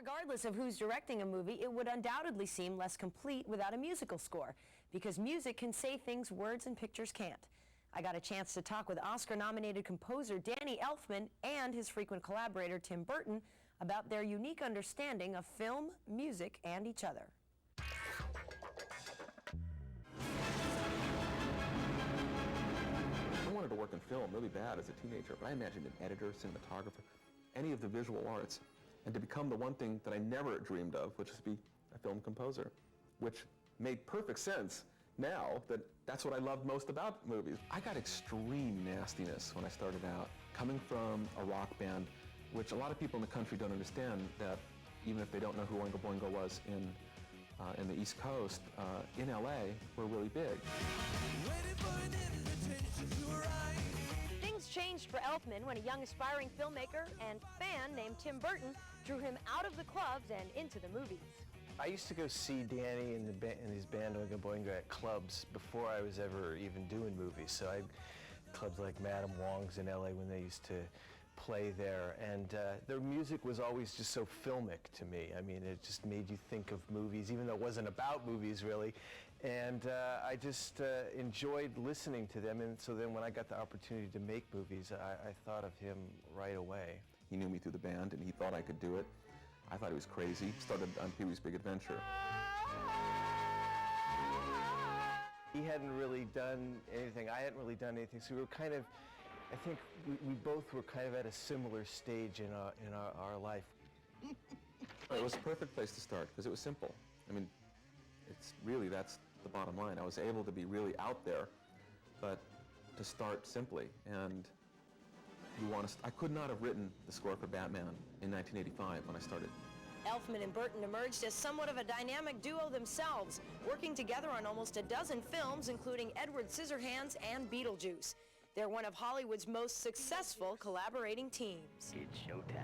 Regardless of who's directing a movie, it would undoubtedly seem less complete without a musical score, because music can say things words and pictures can't. I got a chance to talk with Oscar-nominated composer Danny Elfman and his frequent collaborator Tim Burton about their unique understanding of film, music, and each other. I wanted to work in film really bad as a teenager, but I imagined an editor, cinematographer, any of the visual arts, and to become the one thing that I never dreamed of, which is to be a film composer, which made perfect sense now that that's what I loved most about movies. I got extreme nastiness when I started out, coming from a rock band, which a lot of people in the country don't understand, that even if they don't know who Oingo Boingo was in the East Coast, in LA, we're really big. Things changed for Elfman when a young aspiring filmmaker and fan named Tim Burton drew him out of the clubs and into the movies. I used to go see Danny and his band Oingo Boingo at clubs before I was ever even doing movies. So I clubs like Madame Wong's in LA when they used to play there, and their music was always just so filmic to me. I mean, it just made you think of movies, even though it wasn't about movies really. And I just enjoyed listening to them, and so then when I got the opportunity to make movies, I thought of him right away. He knew me through the band, and he thought I could do it. I thought he was crazy. Started on Pee-wee's Big Adventure. He hadn't really done anything, I hadn't really done anything, so we were kind of, I think we both were kind of at a similar stage in our life. It was a perfect place to start because it was simple. I mean, it's really, that's the bottom line. I was able to be really out there, but to start simply. And I could not have written the score for Batman in 1985 when I started. Elfman and Burton emerged as somewhat of a dynamic duo themselves, working together on almost a dozen films, including Edward Scissorhands and Beetlejuice. They're one of Hollywood's most successful collaborating teams. It's showtime.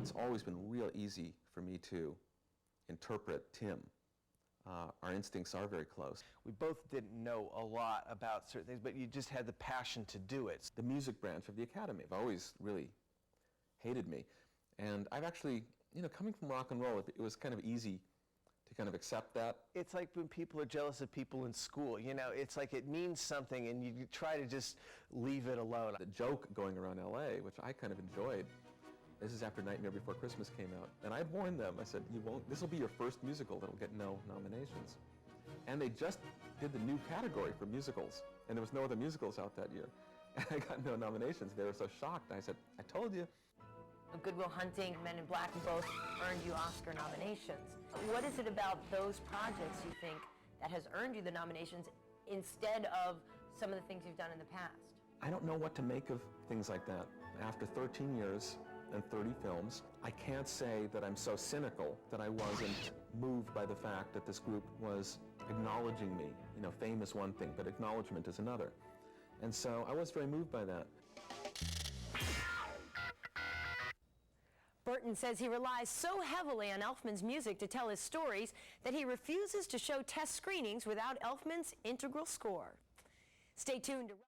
It's always been real easy for me to interpret Tim. Our instincts are very close. We both didn't know a lot about certain things, but you just had the passion to do it. The music branch of the Academy have always really hated me. And I've actually, you know, coming from rock and roll, it was kind of easy to kind of accept that. It's like when people are jealous of people in school, you know, it's like it means something and you try to just leave it alone. The joke going around LA, which I kind of enjoyed, this is after Nightmare Before Christmas came out, and I warned them, I said, this will be your first musical that'll get no nominations. And they just did the new category for musicals, and there was no other musicals out that year. And I got no nominations. They were so shocked. I said, I told you. Good Will Hunting, Men in Black both earned you Oscar nominations. What is it about those projects, you think, that has earned you the nominations instead of some of the things you've done in the past? I don't know what to make of things like that. After 13 years and 30 films, I can't say that I'm so cynical that I wasn't moved by the fact that this group was acknowledging me. You know, fame is one thing, but acknowledgement is another. And so I was very moved by that. Burton says he relies so heavily on Elfman's music to tell his stories that he refuses to show test screenings without Elfman's integral score. Stay tuned to